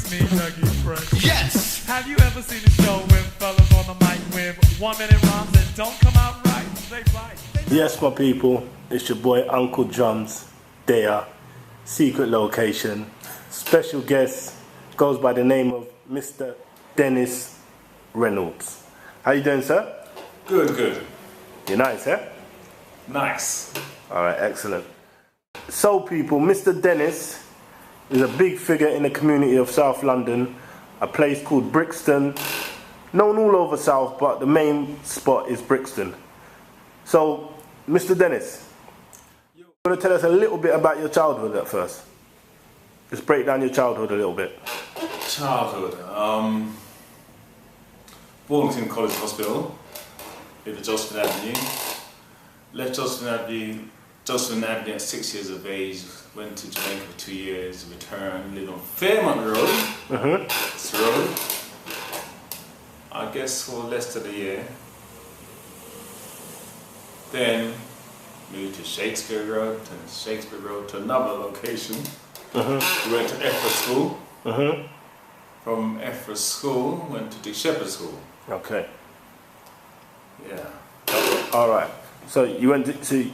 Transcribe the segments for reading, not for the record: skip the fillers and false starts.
It's me, Dougie Fresh. Yes! Have you ever seen a show with fellas on the mic with 1 minute rhymes that don't come out right? They bite. Yes, my people, it's your boy Uncle Drums, there, secret location. Special guest goes by the name of Mr. Dennis Reynolds. How you doing, sir? Good, good. You're nice, eh? Nice. All right, excellent. So, people, Mr. Dennis is a big figure in the community of South London, a place called Brixton, known all over South, but the main spot is Brixton. So, Mr. Dennis, you want to tell us a little bit about your childhood at first? Just break down your childhood a little bit. Childhood. Born in College Hospital, lived at Josephine Avenue. Left Josephine Avenue at 6 years of age. Went to Jamaica for 2 years. Returned. Lived on Fairmont Road. This road. I guess for less than a year. Then moved to Shakespeare Road. To another location. We went to Effra School. From Effra School, went to Dick Shepherd School. Okay. Yeah. All right. So you went to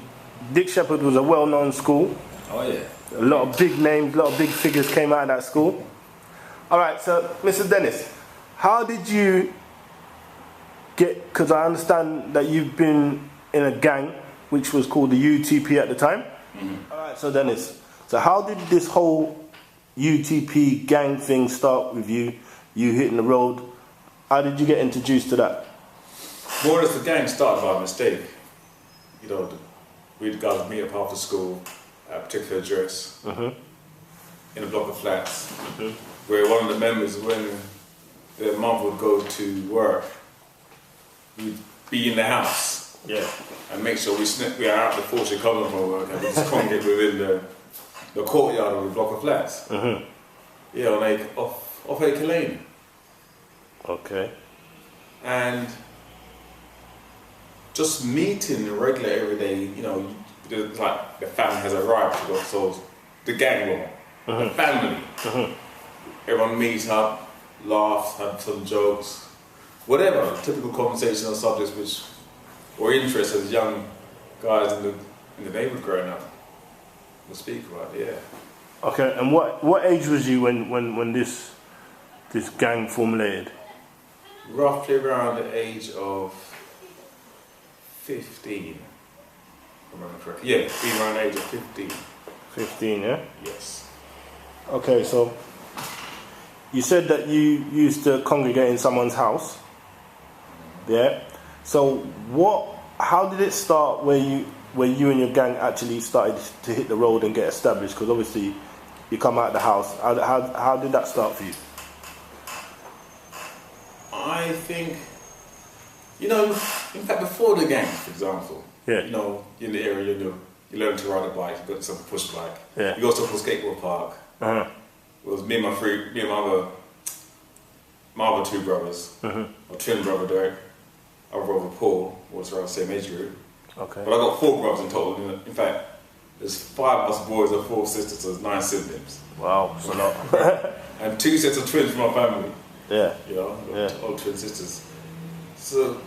Dick Shepherd was a well-known school. Oh yeah. A lot of big names, a lot of big figures came out of that school. All right. So, Mr. Dennis, how did you get? Because I understand that you've been in a gang which was called the UTP at the time. All right. So, Dennis, so how did this whole UTP gang thing start with you? You hitting the road. How did you get introduced to that? More or less, the gang started by mistake. You know, we'd guys meet up after school at a particular address in a block of flats, where one of the members, when their mum would go to work, we'd be in the house, and make sure we are out before she comes from work, and we just congregate within the courtyard of the block of flats. Yeah, off Acre Lane. Okay. And just meeting regular every day, you know, like the family has arrived, so the gang will, the family. Everyone meets up, laughs, have some jokes, whatever, typical conversational subjects which were interest as young guys in the neighborhood growing up. We'll speak about it, yeah. Okay, and what age was you when this gang formulated? Roughly around the age of 15. If I remember correctly. Yeah, being around the age of 15. 15, yeah? Yes. Okay, so you said that you used to congregate in someone's house. Yeah. So how did it start where you and your gang actually started to hit the road and get established? Because obviously you come out of the house. How did that start for you? I think, you know, in fact, before the gang, for example, you know, in the area, you learn to ride a bike, you got some push bike, you go to a skateboard park. It was me and my other two brothers, my twin brother Derek, our brother Paul, was around the same age group. Okay. But I got 4 brothers in total. In fact, there's 5 of us boys and 4 sisters, so there's 9 siblings. Wow, that's a lot. And 2 sets of twins from my family. Yeah. You know, all twin sisters. So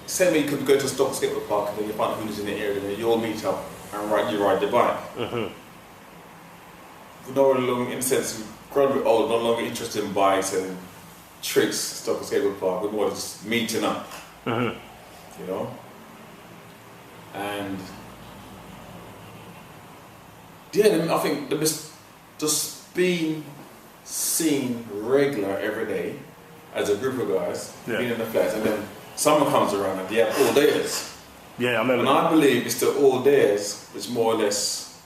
same way you could go to a stock skateboard park and then you find who's in the area, and you all meet up and ride the bike. No longer, in a sense, grown a bit old, no longer interested in bikes and tricks, stock skateboard park, but more just meeting up. You know? And yeah, I think just being seen regular every day as a group of guys, being in the flats, and then summer comes around and they have all days. Yeah, I remember. And I believe it's the all days which more or less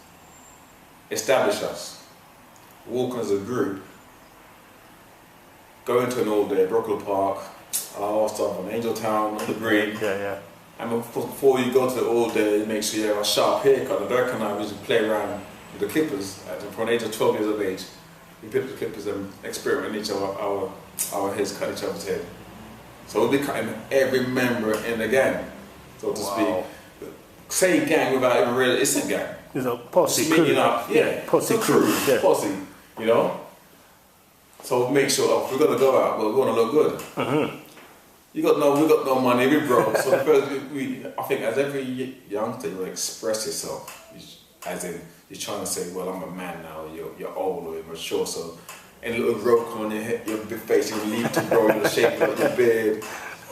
establish us. Walking as a group, going to an all day, BROCKWELL Park, I'll start on Angel Town, on the Green. And before you go to the all day, you make sure you have a sharp haircut. And Dirk and I used to play around with the clippers from an age of 12 years of age. We picked the clippers and experiment each of our heads, cut each other's head. So we'll be cutting every member in the gang, so to speak. Say gang without even realizing it's a gang. It's a posse meeting crew. up, Posse crew. Posse. you know. So make sure if we're gonna go out, well, we want to look good. We got no money, we broke. So first, I think as every youngster, you express yourself. As in, you're trying to say, well, I'm a man now. You're old or you're mature. So any little growth on your head, your big face, you leave to grow, you'll shape up your beard.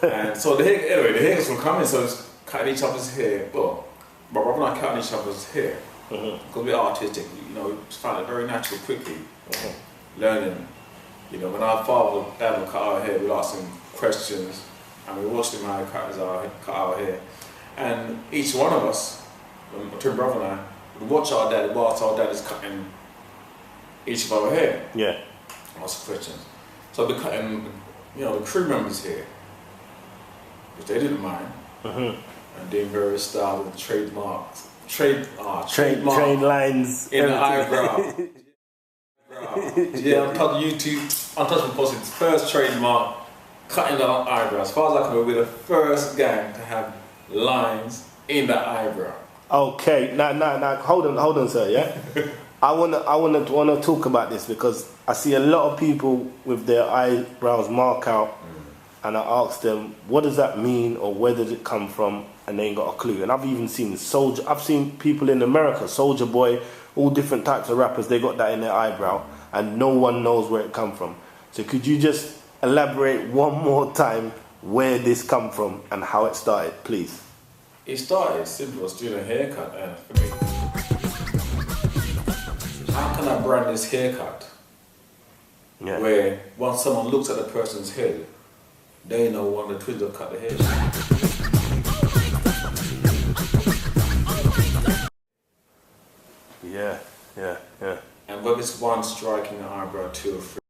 And so the hairs will come in. So it's cutting each other's hair. Well, my brother and I cutting each other's hair because we're artistic. You know, we find it very natural quickly. Learning. You know, when our father and dad would cut our hair, we'd ask him questions, and we watched him how he cut our hair. And each one of us, my twin brother and I, would watch our dad whilst our dad is cutting each of our hair. Yeah. Ask questions. So we're cutting, you know, the crew members' hair, which they didn't mind, and doing various styles with trademarks, Train lines in the eyebrow. Yeah, on YouTube, Untouchable posted its first trademark, cutting the eyebrow. As far as I can remember, we're the first gang to have lines in the eyebrow. Okay, now, hold on, sir. Yeah, I wanna talk about this because I see a lot of people with their eyebrows mark out, and I ask them, what does that mean, or where does it come from, and they ain't got a clue. And I've even seen I've seen people in America, Soulja Boy, all different types of rappers, they got that in their eyebrow, and no one knows where it come from. So could you just elaborate one more time where this come from and how it started, please? It started simple as doing a haircut, for me. How can I brand this haircut? Yeah. Where once someone looks at the person's head, they know one of the twins have cut the hair. Yeah. And whether it's one striking an eyebrow, two or three.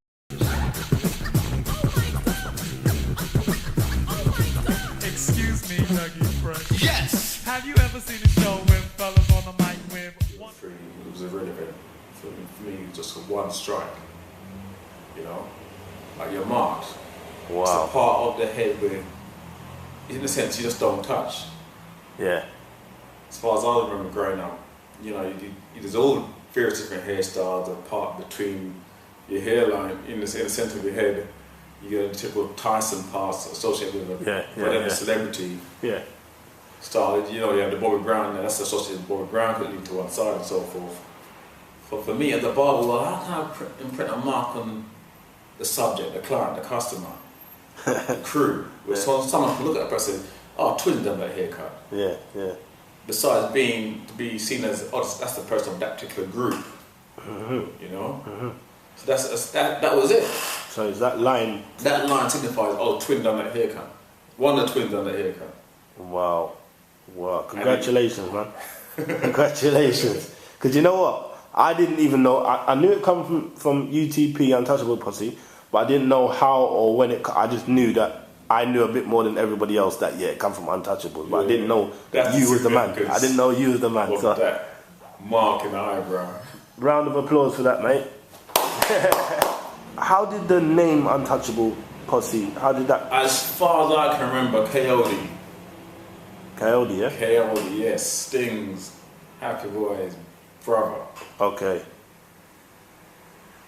Excuse me, Dougie Fresh. Yes! Have you ever seen a show with fellas on the mic with one? Three, it was irrelevant. For me, just one strike. You know? Like you're marked. Wow. It's a part of the head where, in a sense, you just don't touch. Yeah. As far as I remember growing up, you know, there's all various different hairstyles, the part between your hairline, in the center of your head, you get a typical Tyson parts associated with whatever celebrity style. You know, you have the Bobby Brown, and that's associated with Bobby Brown, could lead to one side and so forth. But for me, at the bar, well, how can I imprint a mark on the subject, the client, the customer, the crew? So someone can look at a person and say, oh, twins done that haircut. Yeah. Besides being to be seen as, oh, that's the person of that particular group, you know. So that was it. So is that line? That line signifies, oh, twin done that haircut. One of the twins done that haircut. Wow. Congratulations, man. Congratulations. Because you know what? I didn't even know. I knew it come from UTP, Untouchable Posse, but I didn't know how or when it. I just knew that. I knew a bit more than everybody else that it come from Untouchables, but I didn't know that you was the man. I didn't know you was the man. So that mark in the eyebrow. Round of applause for that, mate. How did the name Untouchable Posse? How did that? As far as I can remember, Coyote. Coyote, yeah. Coyote, yes. Sting's Happy Boy's brother. Okay.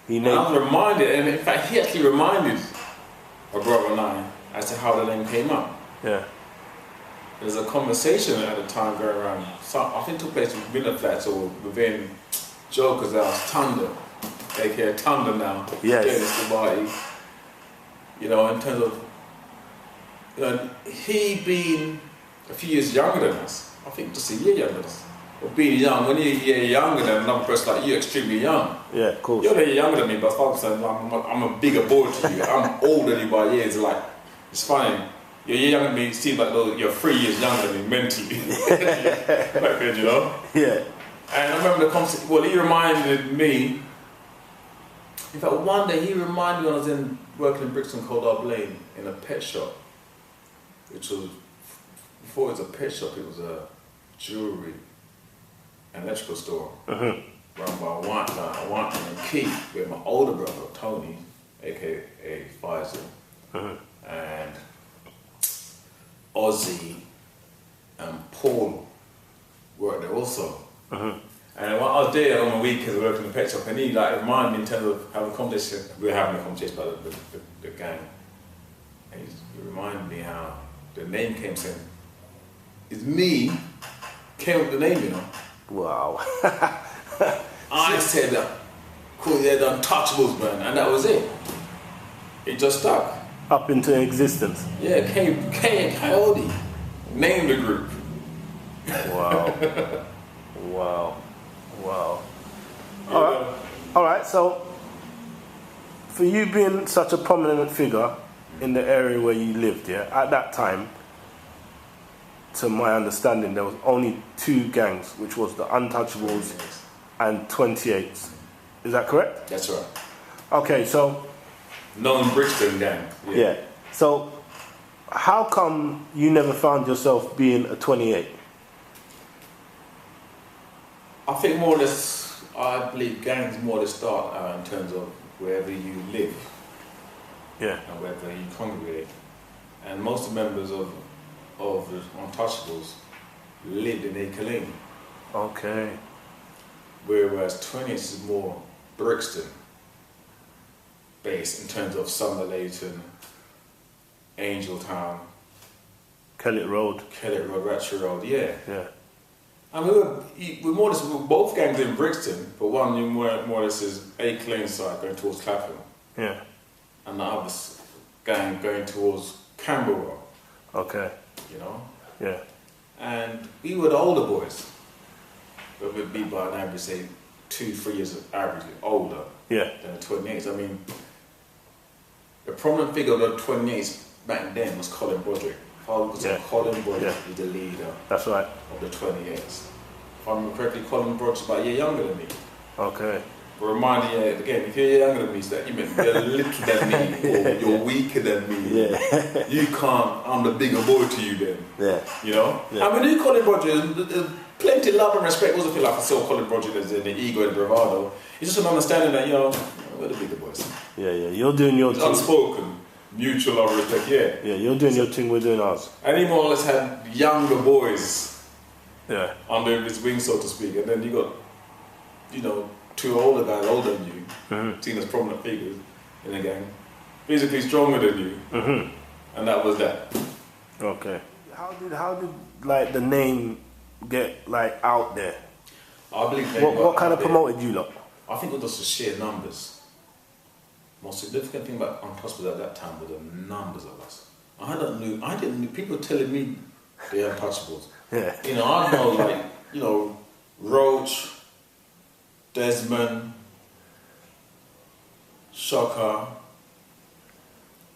I was reminded, and in fact, he actually reminded my brother and I as to how the name came up. Yeah. There's a conversation at the time going around, I think it took place within the flats or within Joker's house, Thunder, aka Thunder now. Yes. Dennis Dubai. You know, in terms of, you know, he being a few years younger than us, I think just a year younger than us. But being young, when you're a year younger than another person like you, extremely young. Yeah, of course. You're a year younger than me, but as far as I'm concerned, I'm a bigger boy to you. I'm older than you by years. Like, it's funny. You're a year younger than me, it seems like you're 3 years younger than me mentally. Like that, you know? Yeah. And I remember the conversation, well, he reminded me, in fact, one day he reminded me when I was working in Brixton Coldar Lane in a pet shop, which was, before it was a pet shop, it was a jewellery and electrical store run by a white man, Keith, with my older brother, Tony, aka Faisal, and Ozzy and Paul worked there also. And And when I was there on the weekends working in the pet shop, and he like reminded me in terms of having a conversation. We were having a conversation about the gang. And he reminded me how the name came saying, it's me, came up with the name, you know. Wow. I said that, cool, they're the Untouchables, man, and that was it. It just stuck. Up into existence. Yeah, K and Coyote named the group. Wow. Wow. Wow. Yeah. All right, so for you being such a prominent figure in the area where you lived, yeah, at that time, to my understanding, there was only 2 gangs, which was the Untouchables and 28s. Is that correct? That's right. Okay, so... Known Brixton gang. Yeah. So, how come you never found yourself being a 28? I think more or less, I believe gangs more or less start in terms of wherever you live. Yeah. And wherever you congregate. And most members of the Untouchables lived in Ekelin. Okay. Whereas 20s is more Brixton based in terms of Summer Leighton, Angeltown, Kellett Road. Ratchet Road, yeah. Yeah. And we more or less, we were both gangs in Brixton, but one more or less is Ekelin side going towards Clapham. Yeah. And the other gang going towards Camberwell. Okay. You know? Yeah. And we were the older boys. But we'd be by an average, say, 2-3 years average older Yeah. than the 28s. I mean, the prominent figure of the 28s back then was Colin Broderick. Colin Broderick is the leader. That's right. Of the 28s. If I remember correctly, Colin Broderick's about a year younger than me. Okay. But remind you again, if you're younger than me, so that you mean you're little than me, or you're weaker than me. Yeah. You can't, I'm the bigger boy to you then. Yeah. You know? Yeah. And we knew Colin Broderick, plenty of love and respect. Wasn't feel like I saw Colin Broderick as the ego and bravado. It's just an understanding that, you know, we're the bigger boys. Yeah, yeah. You're doing your It's thing. unspoken, mutual love and respect, yeah. Yeah, you're doing your thing, we're doing ours. And he more or less had younger boys Yeah. under his wing, so to speak. And then you got, you know, 2 older guys older than you, seen as prominent figures in the gang, physically stronger than you, and that was that. Okay. How did like the name get like out there? I believe What kind of promoted you lot? I think it was just the sheer numbers. Most significant thing about Untouchables at that time were the numbers of us. I didn't know, people were telling me they're Untouchables. Yeah. You know, I know like, you know, Roach, Desmond, Shocker,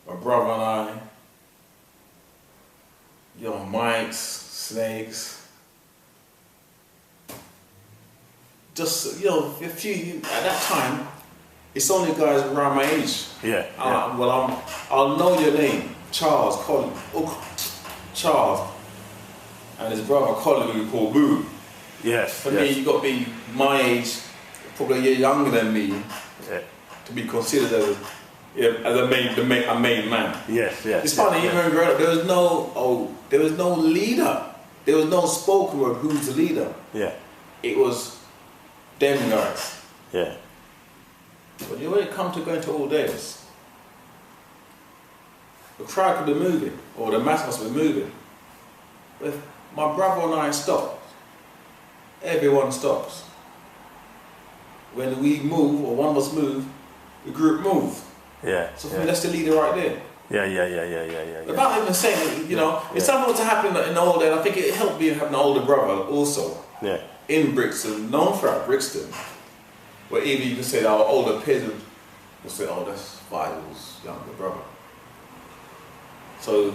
my brother and I, you know, Mike's, Snakes. Just, you know, at that time, it's only guys around my age. Yeah. I'll know your name, Charles, Colin, Charles, and his brother Colin, who we call Boo. Yes. For me, you got to be my age, probably a year younger than me, to be considered as a main man. Yes, yes. It's funny, even growing up, there was no leader. There was no spoken word who's the leader. Yeah. It was them guys. Yeah. But when it comes to going to all days, the crowd could be moving, or the mass must be moving. But if my brother and I stop, everyone stops. When we move, or one of us move, the group move. Yeah. So for me, that's the leader right there. Yeah. Without even saying it, you know, it's something that's happened in the old days. I think it helped me having an older brother also. Yeah. In Brixton, known throughout Brixton. Where even you can say that our older peers will say, oh, that's Vital's younger brother. So,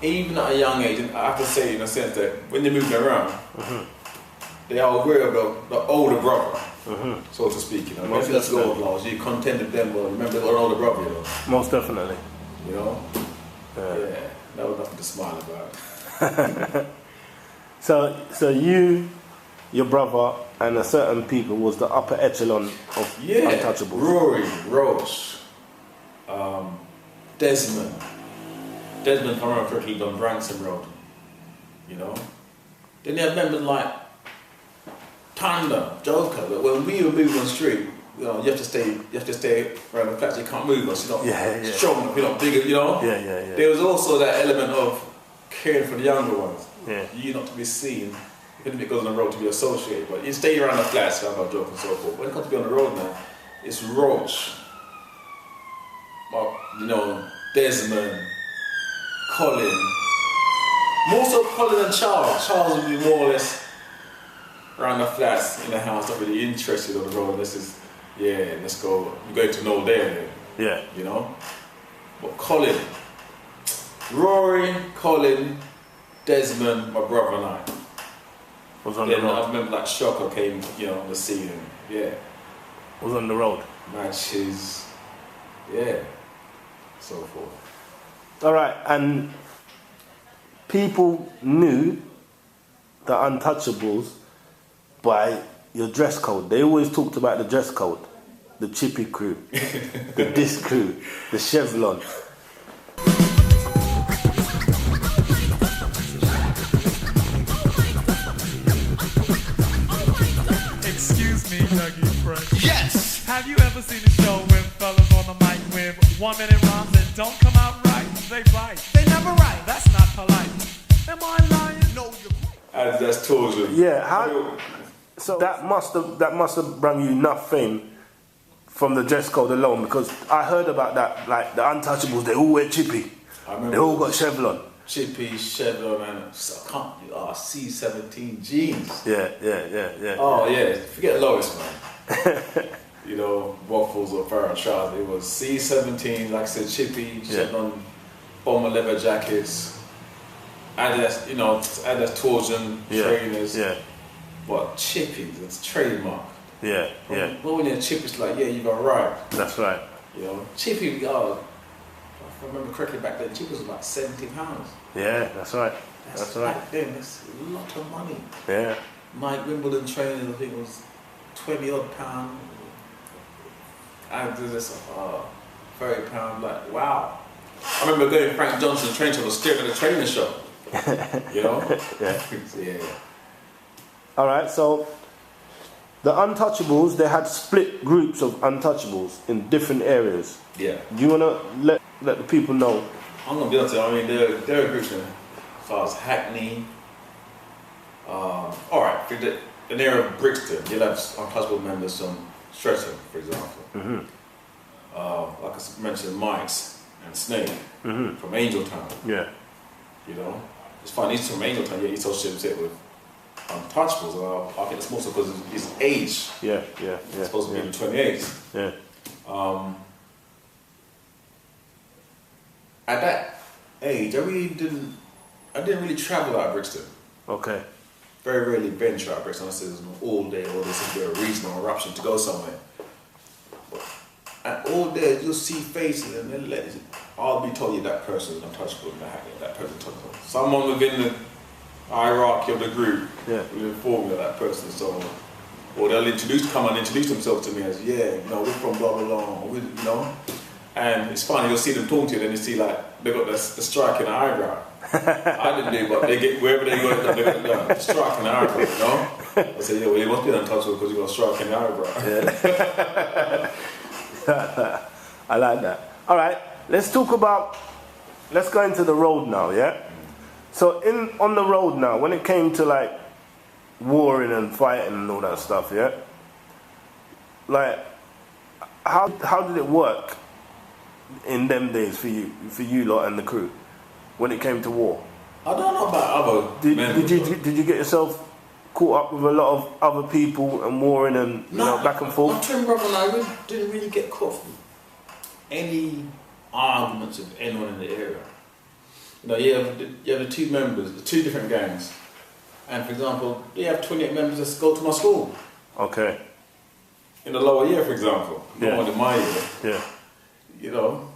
even at a young age, I can say in a sense that when they're moving around, they are aware of the older brother, so to speak. You know, maybe that's the old laws. You contended them, well, remember they got an older brother, you know. Most definitely. You know? Yeah, that was nothing to smile about. So you, your brother, and a certain people was the upper echelon of Untouchables. Rory, Roach, Desmond, if I remember correctly, on Branson Road. You know? Then you have members like Thunder, Joker. But when we were moving on the street, you know, you have to stay around the flats. You can't move us. You're not strong enough. You're not big. You know. Yeah. There was also that element of caring for the younger ones. Yeah. You not to be seen. Even if it goes on the road to be associated, but you stay around the flats, around our joke and so forth. When it comes to be on the road now, it's Roach, you know, Desmond, Colin. More so Colin and Charles. Charles would be more or less around the flats in the house, not really interested on the road. Let's go. We're going to know there. Yeah. You know? But Colin, Rory, Colin, Desmond, my brother and I. Was on the road. I remember like Shocker came, you know, on the scene and Was on the road. Matches, so forth. Alright, and people knew the Untouchables by your dress code. They always talked about the dress code. The Chippy crew, the Disc crew, the Chevlon. Excuse me, Dougie Fresh. Yes! Have you ever seen a show with fellas on the mic with 1 minute rhymes that don't come out right? They bite. They never write. That's not polite. Am I lying? No, you're right. That's torture. Yeah, so that must have brought you enough fame from the dress code alone, because I heard about that, like the Untouchables, they all wear Chippy. They all got Chevlon. Chippy, Chevlon, and C17 jeans. Yeah. Oh yeah, forget Lois, man. You know, waffles or Farrah Charles. It was C17, like I said, Chippy, Chevlon, bomber leather jackets, Adidas, you know, Adidas torsion trainers. Yeah. But Chippy, it's trademark. Yeah. But when you're Chippy, it's like, you got right. That's right. You know, Chippy, if I remember correctly back then, Chippy was like £70. Yeah, that's right. That's right. Back then, that's a lot of money. Yeah. Mike Wimbledon training, I think it was £20 odd. I do this £30, like, wow. I remember going to Frank Johnson train shop, I was staring at the training shop. You know? Yeah. Alright, so the Untouchables, they had split groups of Untouchables in different areas. Yeah. Do you want to let the people know? I'm going to be honest with you, I mean, there are groups in, as far as Hackney. Alright, in the area of Brixton, you'll have Untouchable members from Streatham, for example. Mm-hmm. Like I mentioned, Mike's and Snake from Angeltown. Yeah. You know? It's funny, he's from Angeltown, yet he associates it with Untouchables. I think it's mostly because of his age. Yeah. It's supposed to be in the 28s. Yeah. At that age, I didn't really travel out of Brixton. Okay. Very rarely venture out of Brixton unless there's an all day or there's a reason or eruption to go somewhere. But at all day, you'll see faces and then I'll be told you that person is untouchable and that person is untouchable. Someone within the hierarchy of the group will inform me of that person. So, or they'll come and introduce themselves to me as, we're from blah blah blah, or, you know. And it's funny, you'll see them talking to you, and then you see like they got the strike in the eyebrow. I didn't do, but they get wherever they go, they got the strike in the eyebrow. You know. I say, you must be untouchable because you got a strike in the eyebrow. Yeah. I like that. All right, let's go into the road now. Yeah. So on the road now, when it came to like warring and fighting and all that stuff, yeah. Like, how did it work in them days for you lot and the crew when it came to war? I don't know about other men. Did you get yourself caught up with a lot of other people and warring and back and forth? My twin brother and I didn't really get caught from any arguments with anyone in the area. You know, you have the two members, the two different gangs, and for example, you have 28 members that go to my school. Okay. In the lower year, for example, not in my year. Yeah. You know,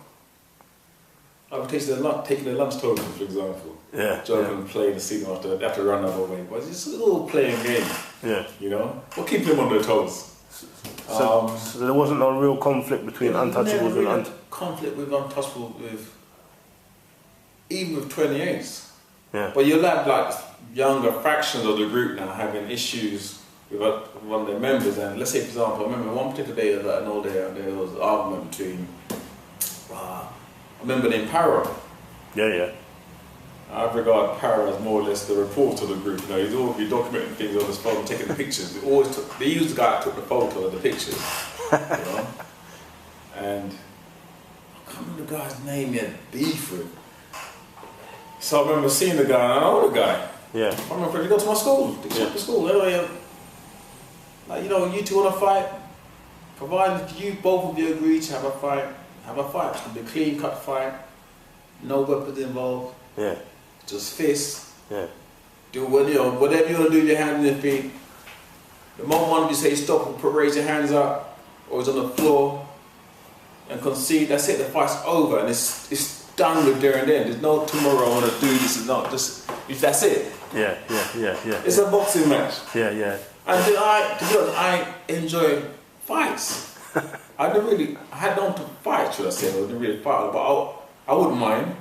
I would taking their lunch tokens, for example. Yeah. Joking and playing the scene after they have to run another way. But it's just all playing game. Yeah. You know? We'll keep them on their toes. So there wasn't no real conflict between Untouchables and conflict with Untouchable even with 28s. Yeah. But you'll have like younger fractions of the group now having issues with one of their members, and let's say, for example, I remember one particular day, an old day, there was an argument between, I remember named Paro. Yeah. I regard Paro as more or less the reporter of the group. You know, he'd always be documenting things on his phone, taking the pictures. They used the guy that took the photo of the pictures, you know. And I can't remember the guy's name yet, beef with. So I remember seeing the guy, and I know the guy. Yeah. I remember, you go to my school, to school. Anyway, like, you know, you two want to fight, provided you, both of you agree to have a fight. It's going to be a clean-cut fight, no weapons involved. Yeah. Just fists. Yeah. Do what, you know, whatever you want to do with your hands and your feet. The moment one of you say stop, raise your hands up, or it's on the floor, and concede, that's it, the fight's over, and it's done with there and then. There's no tomorrow I want to do this and not, just, if that's it. Yeah. It's a boxing match. Yeah. And then to be honest, I enjoy fights. I had known to fight, should I say, I didn't really fight, but I wouldn't mind.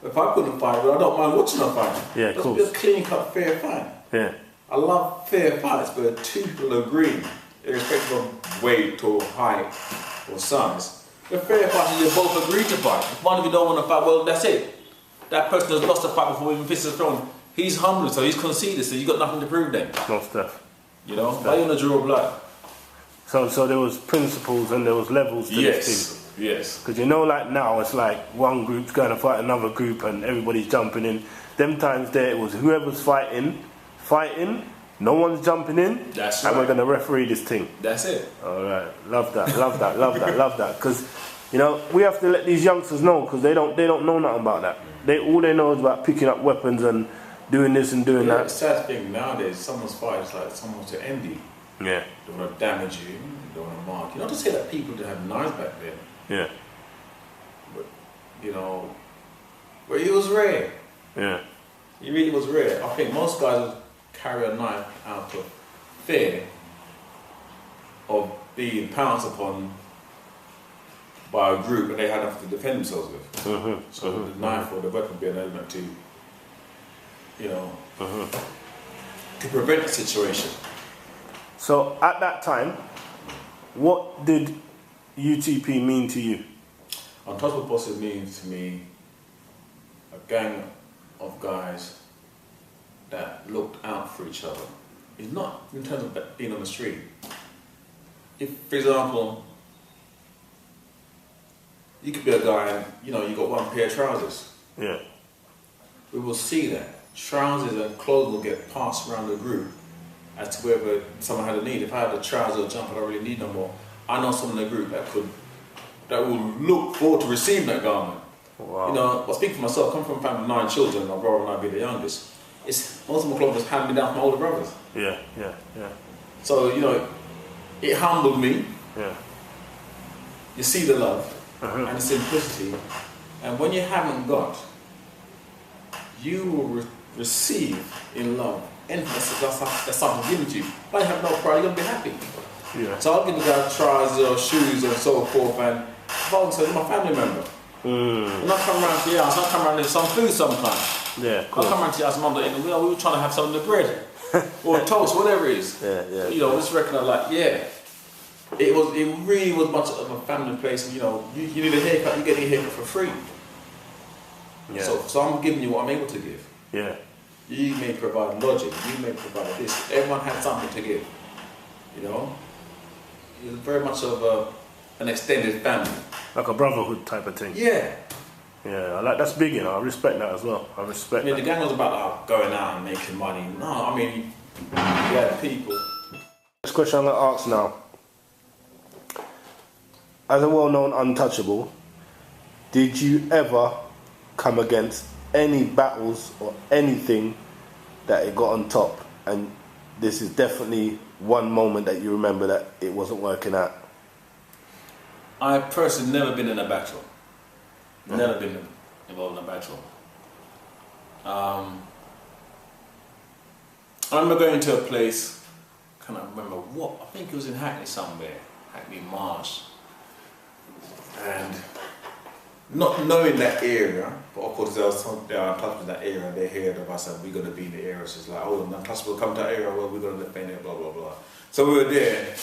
If I couldn't fight, but I don't mind watching a fight. Yeah, cool. Just be a clean-cut, fair fight. Yeah. I love fair fights, where two people agree, irrespective of weight or height or size. The fair fight is you both agree to fight. If one of you don't want to fight, well, that's it. That person has lost the fight before even fists are thrown. He's humble, so he's conceded, so you've got nothing to prove then. No stuff. You know? Why you want to draw blood? So there was principles and there was levels to this thing. Yes. Because you know, like now, it's like one group's going to fight another group and everybody's jumping in. Them times there, it was whoever's fighting, no one's jumping in, That's and right. we're going to referee this thing. That's it. All right, love that. Love that. Because, you know, we have to let these youngsters know, because they don't know nothing about that. All they know is about picking up weapons and doing this and doing that. The sad thing nowadays, someone's fight is like someone to envy. Yeah. They want to damage you, they want to mark you. Not to say that people didn't have knives back then. Yeah. But, you know, well, it was rare. Yeah. It really was rare. I think most guys would carry a knife out of fear of being pounced upon by a group and they had nothing to defend themselves with. So the knife or the weapon would be an element to, you know, to prevent the situation. So at that time, what did UTP mean to you? Untouchable Bosses means to me a gang of guys that looked out for each other. It's not in terms of being on the street. If, for example, you could be a guy and, you know, you got one pair of trousers. Yeah. We will see that. Trousers and clothes will get passed around the group as to whether someone had a need. If I had a trouser or jumper I don't really need no more, I know someone in the group that will look forward to receiving that garment. Wow. You know, I speak for myself, I come from a family of 9 children, my brother and I being the youngest. Most of my clothes was handed me down from my older brothers. Yeah. So, you know, it humbled me. Yeah. You see the love and the simplicity, and when you haven't got, you will receive in love anything that's something given to you. But you have no pride, you're going to be happy. Yeah. So I'll give a guy trousers or shoes and so forth, and if I say, my family member. When I come around to your house, I come around with some food sometimes. Yeah, cool. I come around to your house, Mum, and we were trying to have some of the bread or toast, whatever it is. Yeah. You know, just recognize, like, yeah. It really was much of a family place, and you know, you need a haircut, you're getting a haircut for free. Yeah. So I'm giving you what I'm able to give. Yeah. You may provide logic, you may provide this. Everyone had something to give. You know? It was very much of an extended family. Like a brotherhood type of thing. Yeah. Yeah, I like that's big, you know. I respect that as well. I respect I mean, that. the gang was about going out and making money. No, I mean, you had people. Next question I'm going to ask now. As a well-known Untouchable, did you ever come against any battles or anything that it got on top, and this is definitely one moment that you remember that it wasn't working out? I've personally never been in a battle. Never been involved in a battle. I remember going to a place, I can't remember what, I think it was in Hackney somewhere, Hackney Marsh. And not knowing that area, but of course there are Untouchables in that area, they heard of us and we're going to be in the area, so it's like, oh, Untouchables come to that area, well, we're going to defend it, blah, blah, blah. So we were there,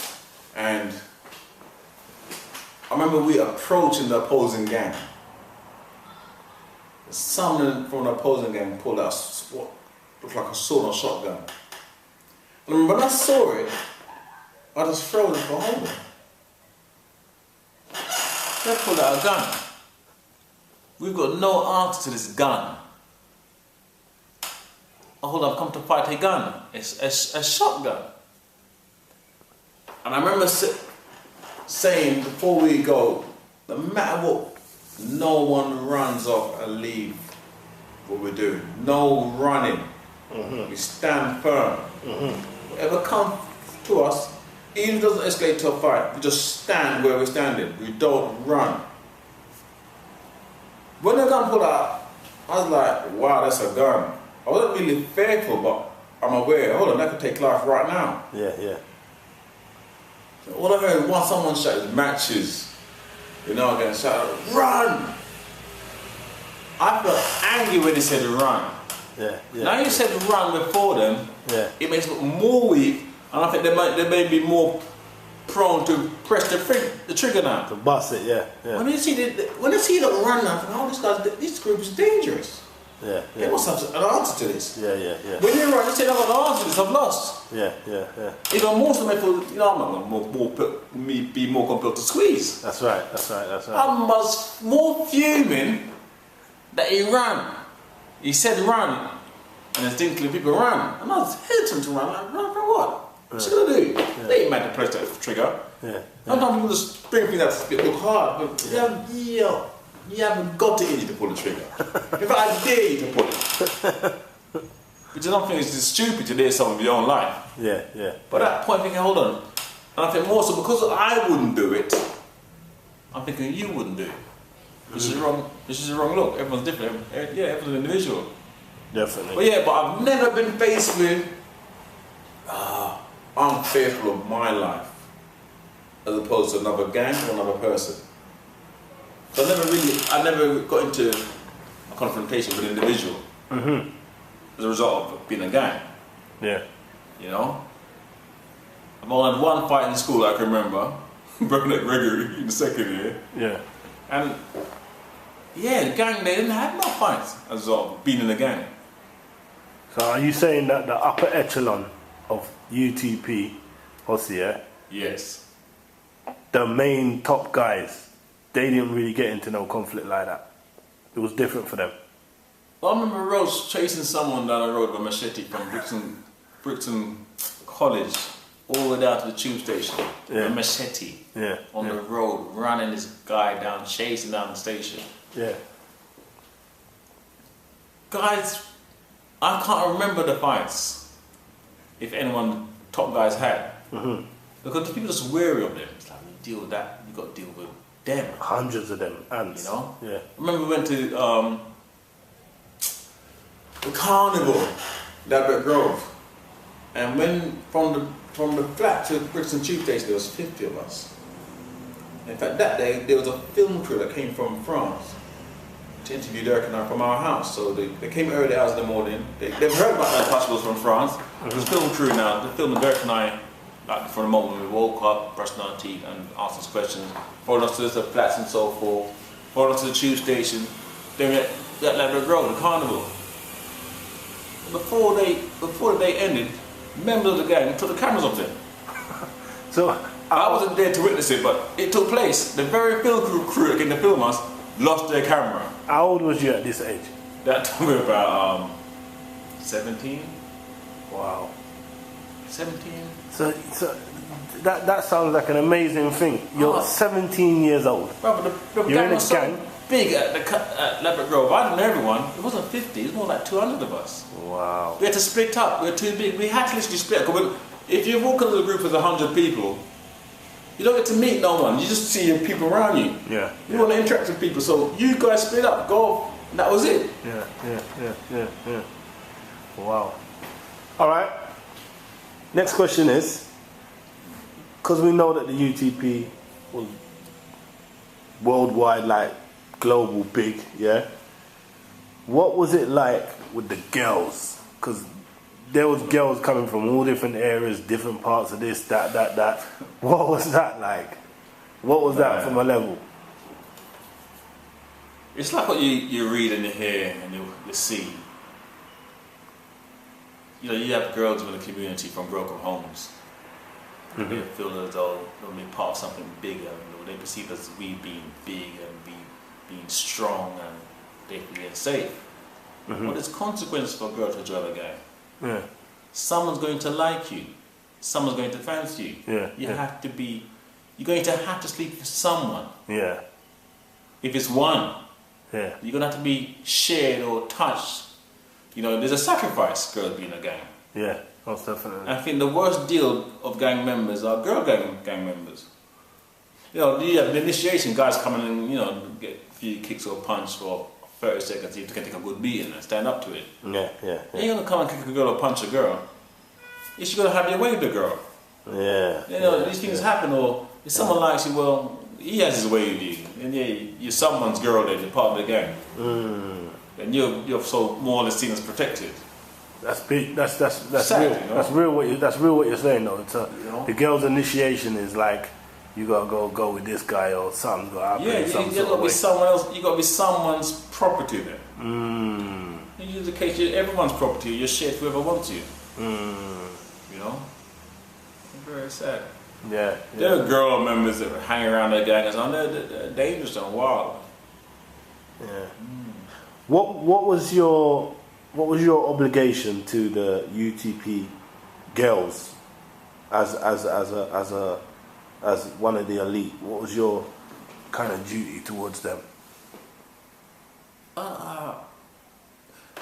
and I remember we approaching the opposing gang. Someone from the opposing gang pulled out what looked like a sword or shotgun. And when I saw it, I just froze for holding. They pulled out a gun. We've got no answer to this gun. Oh, hold on, I've come to fight a gun. It's a shotgun. And I remember saying before we go, no matter what, no one runs off and leave what we're doing. No running. We stand firm. Whatever comes to us, even if it doesn't escalate to a fight, we just stand where we're standing. We don't run. When the gun pulled out, I was like, wow, that's a gun. I wasn't really fearful, but I'm aware, hold on, that could take life right now. Yeah. So all I heard was someone shouted matches. You know, again, shouted, run! I felt angry when he said run. Yeah. Now you said run before them, it makes it more weak, and I think they may be more prone to press the trigger now. To bust it, yeah. When they see them run now, I think, oh, this group is dangerous. Yeah. They must have an answer to this. Yeah. When they run, they say, I've got an answer to this, I've lost. Yeah. Even more so, I'm not going to be more compelled to squeeze. That's right. I'm more fuming that he ran. He said run, and instinctively people ran. And I was hesitant to run. Like, run for what? What's he going to do? They ain't mad to press that trigger. Sometimes people just bring things that look hard. But you haven't got it in you to pull the trigger. In fact, I dare you to pull it. Which I don't think it's just stupid to dare someone of your own life. Yeah. But at that point, thinking, hold on. And I think more so because I wouldn't do it, I'm thinking you wouldn't do it. This is wrong. This is the wrong look. Everyone's different. Everyone's an individual. Definitely. But I've never been faced with I'm fearful of my life as opposed to another gang or another person. So I never got into a confrontation with an individual as a result of being a gang. Yeah. You know? I've only had one fight in school I can remember, Bernard Gregory in the second year. Yeah. And the gang, they didn't have no fights as a result of being in a gang. So are you saying that the upper echelon of UTP, Hosea, Yes. the main top guys, they didn't really get into no conflict like that? It was different for them? Well, I remember Rose chasing someone down the road with a machete from Brixton College all the way down to the tube station. Yeah. A machete on the road, running this guy down, chasing down the station. Yeah. Guys, I can't remember the fights, if anyone top guys had. Because the people are just wary of them. It's like, you deal with that, you got to deal with them. Hundreds of them, ants. You know? Yeah. I remember we went to the carnival, Ladbroke Grove. And when from the flat to Brixton Tube Station, there was 50 of us. In fact, that day there was a film crew that came from France to interview Derek and I from our house. So they came early hours in the morning. They've heard about the Untouchables from France. There's a film crew now. They filmed Derek and I like from the moment when we woke up, brushed our teeth and asked us questions, followed us to the flats and so forth, followed us to the tube station, then we at Ladbroke Road, the carnival. And before the day ended, members of the gang took the cameras off them. So I wasn't there to witness it, but it took place. The very film crew that came to film us lost their camera. how old was you at this age? That told me about 17. Wow. 17. So that sounds like an amazing thing. You're 17 years old. Bro, but the You're gang in a was so gang? big at Ladbroke Grove. I didn't know everyone. It wasn't 50. It was more like 200 of us. Wow. We had to split up. We were too big. We had to literally split up. If you walk into a group with 100 people, you don't get to meet no one. You just see people around you. Yeah. You want to interact with people. So you guys split up. Go. And that was it. Yeah. Wow. All right. Next question is, because we know that the UTP was worldwide, like global big, yeah? What was it like with the girls? Because there was girls coming from all different areas, different parts of this, that. What was that like? What was that from a level? It's like what you read and you hear and you see. You know, you have girls in the community from broken homes. They feel as though they're part of something bigger. You know, they perceive as we being big and being strong and they being safe. But there's consequences for a girl to join a gang. Yeah. Someone's going to like you. Someone's going to fancy you. Yeah. You're going to have to sleep with someone. Yeah. If it's one, yeah, you're going to have to be shared or touched. You know, there's a sacrifice, girls being a gang. Yeah, most definitely. I think the worst deal of gang members are girl gang members. You know, you have the initiation, guys come in and, you know, get a few kicks or punch for 30 seconds, see if they can take a good beating and stand up to it. Yeah. You ain't gonna come and kick a girl or punch a girl. You're just gonna have your way with the girl. Yeah. You know, these things happen, or if someone likes you, well, he has his way with you. And yeah, you're someone's girl, then you're part of the gang. And you're so more or less seen as protected. That's big. That's sad, real. You know? That's real what you're saying though. It's you know? The girl's initiation is like you gotta go with this guy or something. You gotta be someone else. You gotta be someone's property then. In the case, everyone's property. You're shared whoever wants you. You know, very sad. Yeah. There are girl members that hang around that gang and they're dangerous and wild. Yeah. What was your obligation to the UTP girls as one of the elite? What was your kind of duty towards them?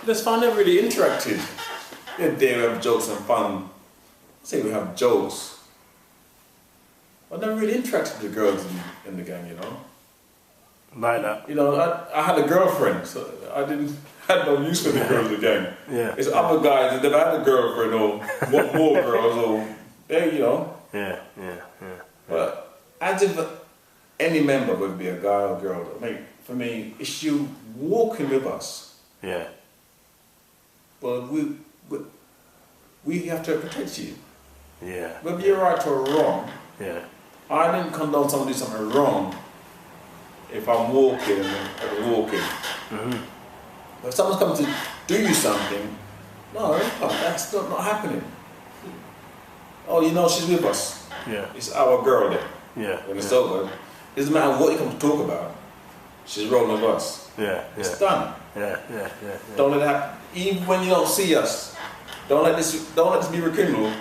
This fun, never really interacted. They have jokes and fun. Say we have jokes. I never really interacted with the girls in the gang, you know. Like that. You know, I had a girlfriend, so I didn't had no use for the girls in the gang. Yeah. It's other guys that never had a girlfriend or want more girls or they, you know. Yeah. But as if any member would be a guy or girl, I mean, for me, it's you walking with us. Yeah. Well, we have to protect you. Yeah. Whether you're right or wrong. Yeah. I didn't condone someone do something wrong if I'm walking and walking. If someone's coming to do you something, no, that's not happening. Oh, you know, she's with us. Yeah. It's our girl then. Yeah. When it's over, it doesn't matter what you come to talk about. She's rolling with us. Yeah. It's done. Yeah. Don't let it happen. Even when you don't see us, don't let this be rekindled.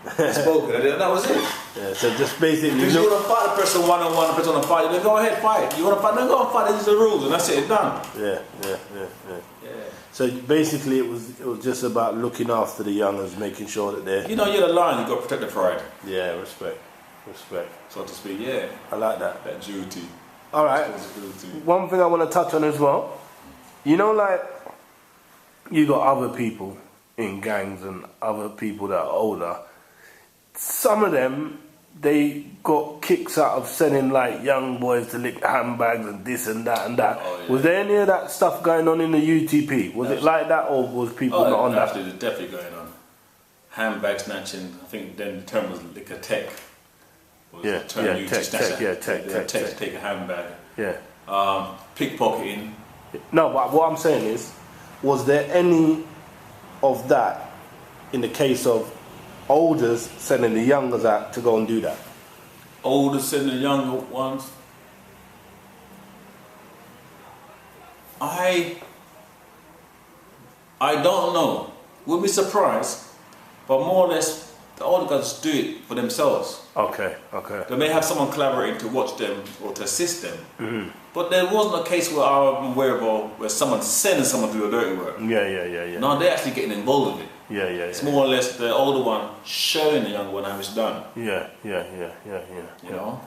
Spoken. That was it. Yeah. So just basically. If you want to fight a person one-on-one, a person on a fight, then go ahead, fight. You want to fight, then go and fight. These are the rules, and that's it. It's done. Yeah. So basically, it was just about looking after the youngers, making sure that they're. You know, you're the lion. You got to protect the pride. Yeah, respect, So to speak. Yeah. I like that. That duty. All right. One thing I want to touch on as well. You know, like you got other people in gangs and other people that are older. Some of them, they got kicks out of sending like young boys to lick handbags and this and that and that. Oh, yeah. Was there any of that stuff going on in the UTP? Was it like that, or was people not on that? It's definitely going on. Handbag snatching. I think then the term was lick a tech. Tech. Take a handbag. Yeah. Pickpocketing. No, but what I'm saying is, was there any of that in the case of olders sending the youngers out to go and do that? Older sending the younger ones? I don't know. We'll be surprised, but more or less the older guys do it for themselves. Okay. They may have someone collaborating to watch them or to assist them. But there wasn't a case where I'm aware of where someone's sending someone to do a dirty work. Yeah. No, they're actually getting involved in it. Yeah. It's more or less the older one showing the younger one how it's done. Yeah. You know?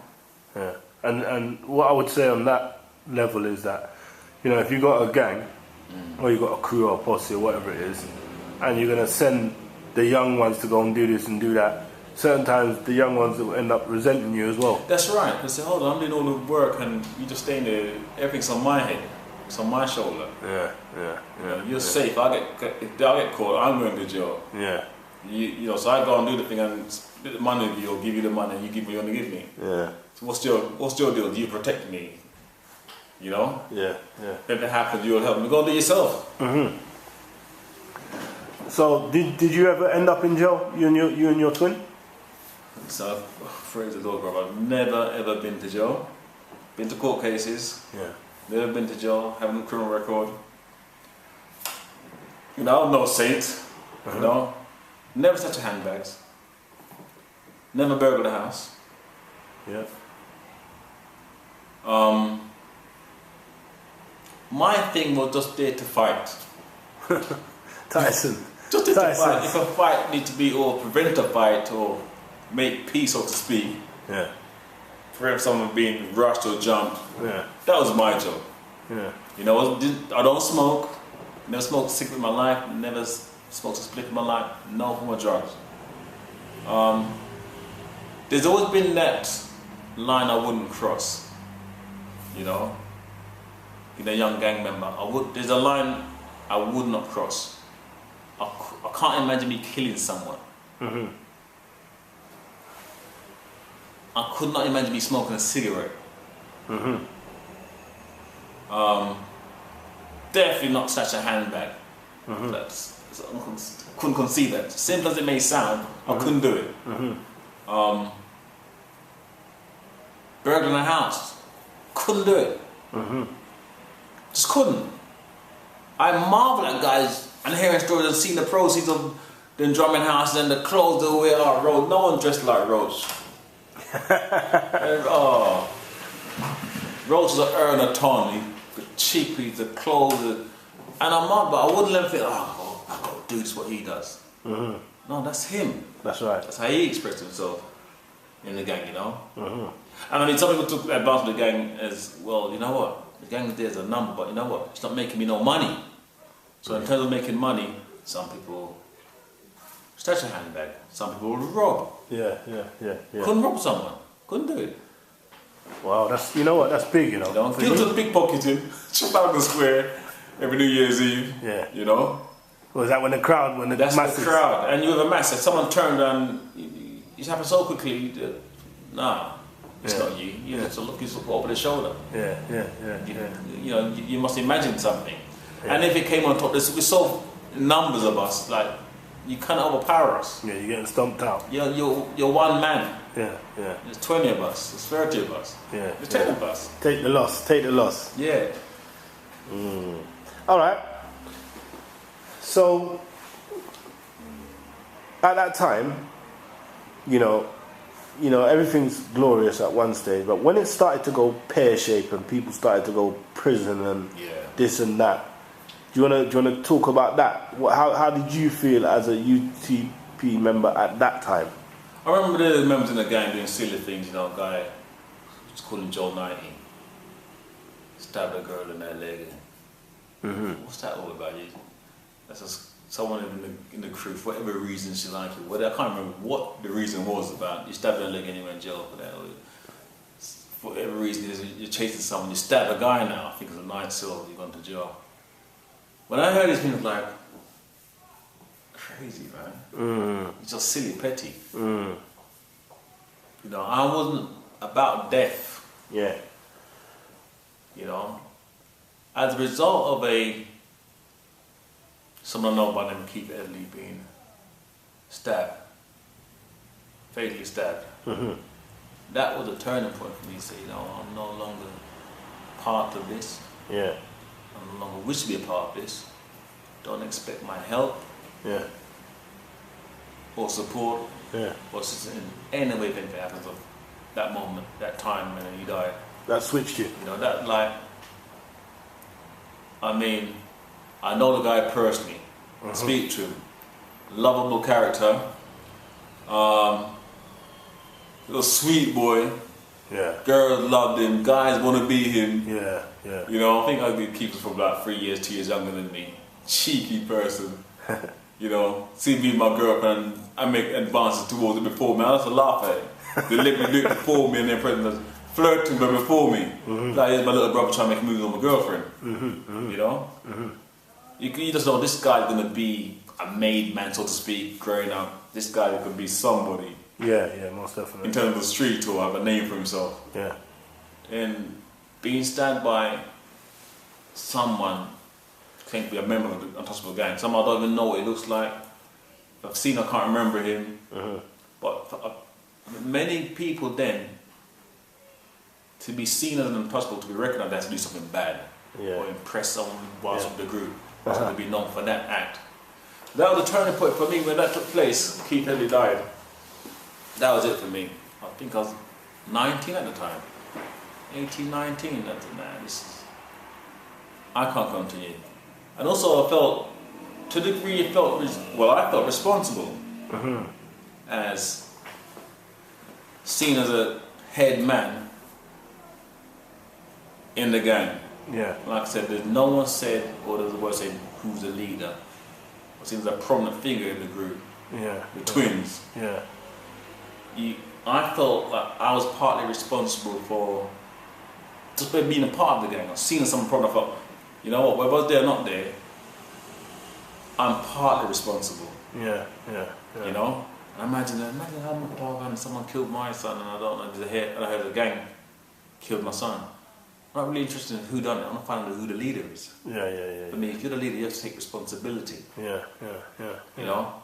Yeah. And what I would say on that level is that, you know, if you got a gang or you got a crew or a posse or whatever it is, and you're gonna send the young ones to go and do this and do that, certain times the young ones will end up resenting you as well. That's right. They say, hold on, I'm doing all the work and you just staying there, everything's on my head. It's on my shoulder. Yeah. You know, you're safe. If I get caught, I'm going to jail. Yeah. You know, so I go and do the thing and split the money with you, or give you the money, and you give me what you give me. Yeah. So what's your deal? Do you protect me? You know? Yeah. If it happens, you'll help me. Go and do it yourself. So did you ever end up in jail? You and your twin? So, praise the Lord, bro. I've never ever been to jail. Been to court cases. Yeah. Never been to jail. Haven't a criminal record. You know, I'm no saint. You know, never touched handbags. Never burgled a house. Yeah. My thing was just there to fight. Tyson. Just there to Tyson. fight. If a fight need to be, or prevent a fight, or make peace, so to speak. Yeah. Prevent someone being rushed or jumped. Yeah. That was my job. Yeah. You know, I don't smoke. Never smoked a cigarette in my life. Never smoked a split in my life. No form of drugs. There's always been that line I wouldn't cross. You know, being a young gang member, there's a line I would not cross. I can't imagine me killing someone. I could not imagine me smoking a cigarette. Definitely not snatch a handbag. I couldn't conceive that. Simple as it may sound, I couldn't do it. Burgling a house, couldn't do it. Just couldn't. I marvel at guys and hearing stories and seeing the proceeds of the drumming houses and the clothes they wear out road. No one dressed like Roach. Roach will earn a ton. The cheapies, the clothes, and I'm not, but I wouldn't let him think, oh, I've got to do this what he does. No, that's him. That's right. That's how he expressed himself in the gang, you know? And I mean, some people took advantage of the gang as, well, you know what? The gang there's a number, but you know what? It's not making me no money. So in terms of making money, some people stretch a handbag, some people rob. Yeah. Couldn't rob someone. Couldn't do it. Wow, that's, you know what? That's big, you know. Guilty of pickpocketing, Trafalgar Square, every New Year's Eve. Yeah. You know? Was that when the crowd, That's masses? the crowd. And you have a mass. If someone turned and it happened so quickly, nah, it's not you. You have to look over the shoulder. Yeah. You know, you must imagine something. And if it came on top, we're so numbers of us, like, you can't overpower us. Yeah, you're getting stomped out. You're one man. Yeah. There's 20 of us, there's 30 of us. Yeah. There's 10 of us. Take the loss. Yeah. All right. So, at that time, you know, everything's glorious at one stage, but when it started to go pear-shaped and people started to go prison and this and that, do you wanna talk about that? How did you feel as a UTP member at that time? I remember the members in the gang doing silly things, you know, a guy, just called him Joe 90, stabbed a girl in her leg. What's that all about? That's just someone in the crew, for whatever reason she liked it. I can't remember what the reason was about. You stabbed her leg and you went in jail for that. For whatever reason, you're chasing someone, you stab a guy now, I think it's a night cell, you're going to jail. When I heard this, I was like, crazy, man. It's just silly, petty. You know, I wasn't about death. Yeah. You know, as a result of someone I know by the name of Keith Edley being stabbed, fatally stabbed. That was a turning point for me to say, you know, I'm no longer part of this. Yeah. I no longer wish to be a part of this. Don't expect my help. Yeah. Or support. Yeah. Or in any way if anything happens of that moment, that time when he died. That switched you. You know, that like, I mean, I know the guy personally, speak to him, lovable character, little sweet boy. Yeah. Girls loved him, guys want to be him. Yeah. You know, I think I did keep him for about 3 years, 2 years younger than me. Cheeky person. You know, see me and my girlfriend, I make advances towards it before me. I used to laugh at it. They let me do it before me and then present. flirting but before me. Like, here's my little brother trying to make a movie with my girlfriend. You know? You just know this guy's going to be a made man, so to speak, growing up. This guy could be somebody. Yeah, most definitely. In terms of the street or have a name for himself. Yeah. And being stand by someone claimed to be a member of the Untouchable gang. Someone I don't even know what he looks like. I've seen, I can't remember him. But for, many people then, to be seen as an Untouchable, to be recognized, they have to do something bad. Or impress someone whilst with the group. To be known for that act. That was a turning point for me when that took place. Keith Headley died. That was it for me. I think I was 19 at the time. 18, 19. That's man, this is, I can't continue. And also I felt, to the degree I felt responsible as seen as a head man in the gang. Yeah. Like I said, there's no one said, or there's a word saying who's the leader. It seems a prominent figure in the group. Yeah. The twins. Yeah. I felt like I was partly responsible for just by being a part of the gang. I was seeing some problem. I thought, you know what, whether I was there or not there, I'm partly responsible. Yeah. You know? And imagine how much dog and someone killed my son and I don't know, I heard the gang killed my son. I'm not really interested in who done it. I'm not finding out who the leader is. Yeah. I mean, if you're the leader, you have to take responsibility. Yeah. You know?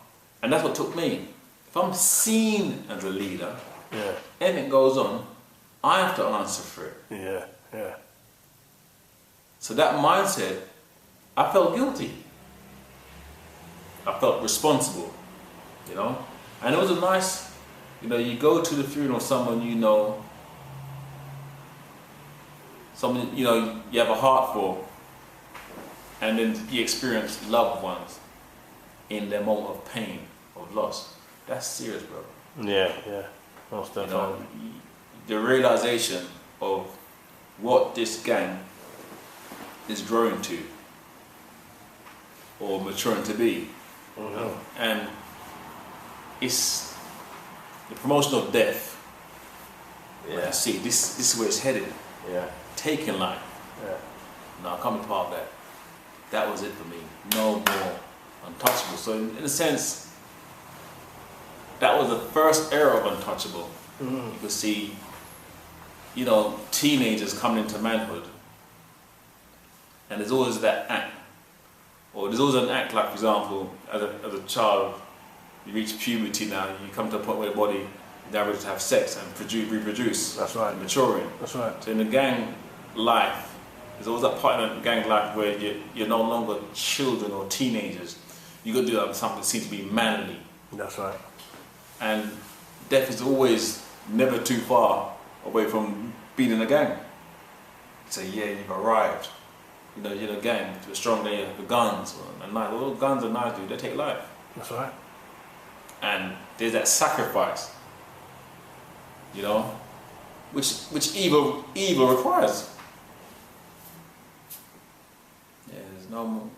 And that's what took me. If I'm seen as a leader, anything goes on, I have to answer for it. Yeah. So that mindset, I felt guilty. I felt responsible, you know? And it was a nice, you know, you go to the funeral of someone you know, someone, you know, you have a heart for, and then you experience loved ones in their moment of pain, of loss. That's serious, bro. Yeah. Most definitely. You know, the realization of what this gang is growing to or maturing to be. And it's the promotion of death. You see, this is where it's headed. Taking life. No, I can't be part of that. That was it for me. No more Untouchable. So in a sense, that was the first era of Untouchable. You could see, you know, teenagers coming into manhood, and there's always that act, or there's always an act like, for example, as a child, you reach puberty now, you come to a point where your body is now ready to have sex and reproduce. That's right. And maturing. That's right. So in the gang life, there's always that part in the gang life where you're no longer children or teenagers. You got to do something that seems to be manly. That's right. And death is always never too far away from being in a gang. So yeah, you've arrived. You know, you're in a gang, you're strong, they have the guns and knives. All guns and knives do, they take life. That's right. And there's that sacrifice, you know, which evil requires. Yeah, there's no more.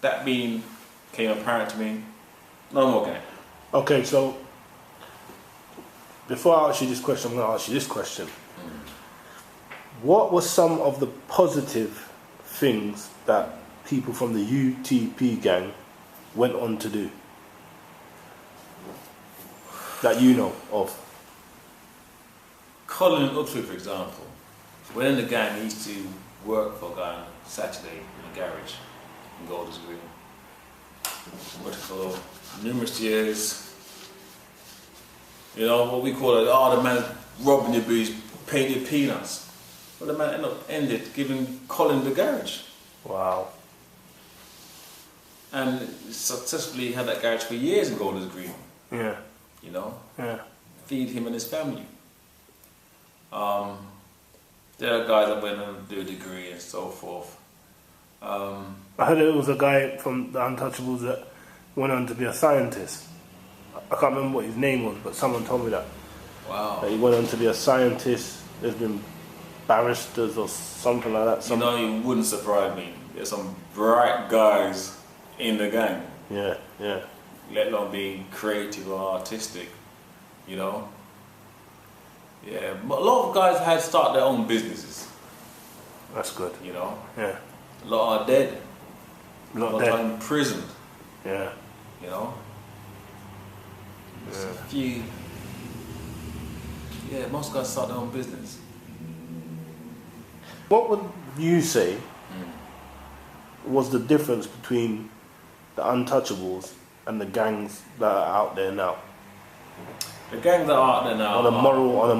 That became apparent to me. No more gang. Okay, so before I ask you this question, I'm going to ask you this question. What were some of the positive things that people from the UTP gang went on to do that you know of? Colin Utley, for example, when in the gang, he used to work for a guy on Saturday in a garage in Golders Green. Worked for numerous years. You know, what we call it, oh, the man robbing your booze, paying your peanuts. Well, the man ended giving Colin the garage. Wow. And successfully had that garage for years in Golders Green. Yeah. You know? Yeah. Feed him and his family. There are guys that went on to do a degree and so forth. I heard it was a guy from the Untouchables that went on to be a scientist. I can't remember what his name was, but someone told me that. Wow. That he went on to be a scientist. There's been barristers or something like that. You know, it wouldn't surprise me. There's some bright guys in the gang. Yeah. Let alone being creative or artistic, you know. Yeah, but a lot of guys had started their own businesses. That's good. You know? Yeah. A lot are dead. A lot are dead. in prison. Yeah. You know? There's a few. Yeah, most guys start their own business. What would you say was the difference between the Untouchables and the gangs that are out there now? The gangs that are out there now. On a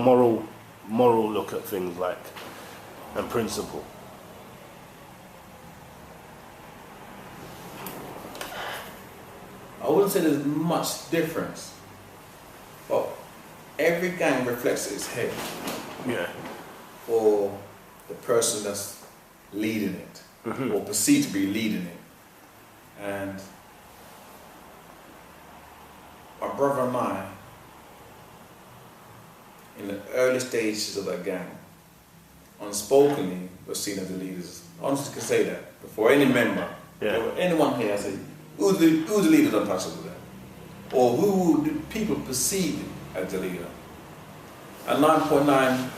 moral look at things like and principle. I wouldn't say there's much difference, but every gang reflects its head. Yeah. Or the person that's leading it, or perceived to be leading it. And my brother and I, in the early stages of that gang, unspokenly were seen as the leaders. I honestly can say that before any member, or anyone here, I say, who's the leader of Untouchable then? Or who do people perceive as the leader? And 99.9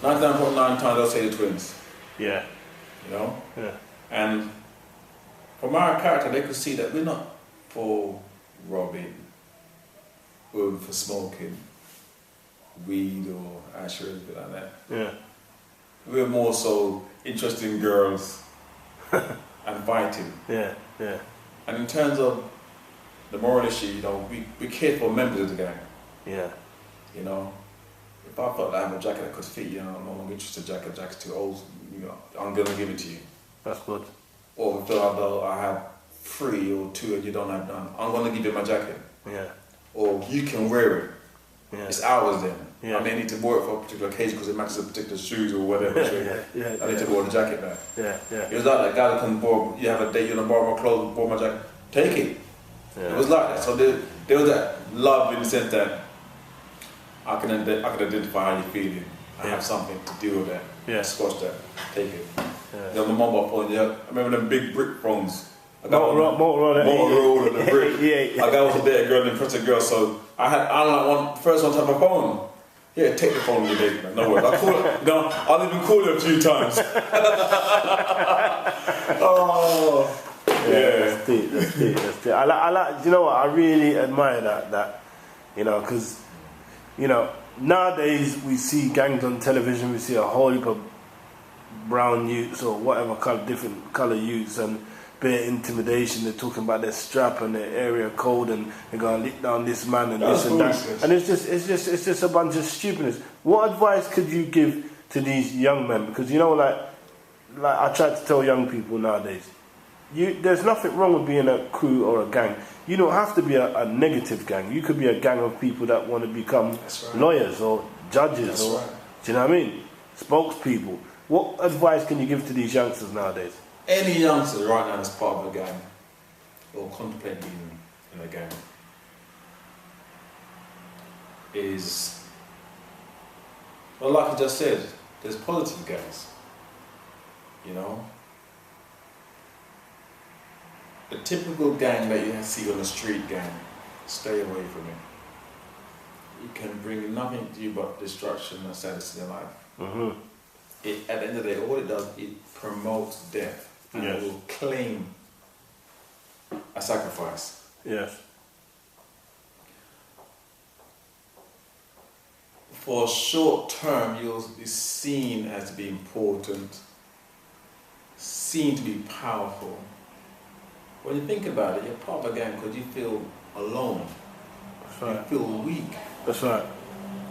times they'll say the twins. Yeah. You know? Yeah. And from our character, they could see that we're not for robbing, we're for smoking weed or ash or anything like that. Yeah. We're more so interested in girls and fighting. Yeah. Yeah. And in terms of the moral issue, you know, we care for members of the gang. Yeah. You know, if I felt that I have a jacket that could fit you, I'm no longer interested in jacket's too old, you know, I'm gonna give it to you. That's good. Or if I have 3 or 2 and you don't have none, I'm gonna give you my jacket. Yeah. Or you can wear it. Yeah. It's ours then. Yeah. I may need to wear it for a particular occasion because it matches a particular shoes or whatever. So I need to borrow the jacket back. Yeah. Yeah. It was like that guy that can borrow, you have a date, you want to borrow my clothes, borrow my jacket, take it. Yeah. It was like that. So there was that love in the sense that I can identify how you're feeling. I have something to deal with that. Yeah. Squash that. Take it. Yeah. You know, my mobile phone, I remember them big brick phones. I got Motorola and the brick. Yeah. I got was a date girl and impressed a girl, so I first one to have a phone. Yeah, take the phone when you date, man. No worries. I'll even call you a few times. Oh. Yeah. That's deep. I like. You know what? I really admire that. You know, because you know nowadays we see gangs on television. We see a whole heap of brown youths or whatever different color youths and bare intimidation. They're talking about their strap and their area code and they're going to lick down this man and this and that. And it's just a bunch of stupidness. What advice could you give to these young men? Because you know, like I try to tell young people nowadays. There's nothing wrong with being a crew or a gang. You don't have to be a negative gang. You could be a gang of people that want to become lawyers or judges do you know what I mean? Spokespeople. What advice can you give to these youngsters nowadays? Any youngster right now that's part of a gang or contemplating being in a gang is, well, like I just said, there's positive gangs. You know? The typical gang that you see on the street gang, stay away from it. It can bring nothing to you but destruction and sadness in your life. Mm-hmm. At the end of the day, all it does, it promotes death and it will claim a sacrifice. Yes. For a short term, you'll be seen as to be important, seen to be powerful. When you think about it, you're part of a gang because you feel alone. That's right. You feel weak. That's right.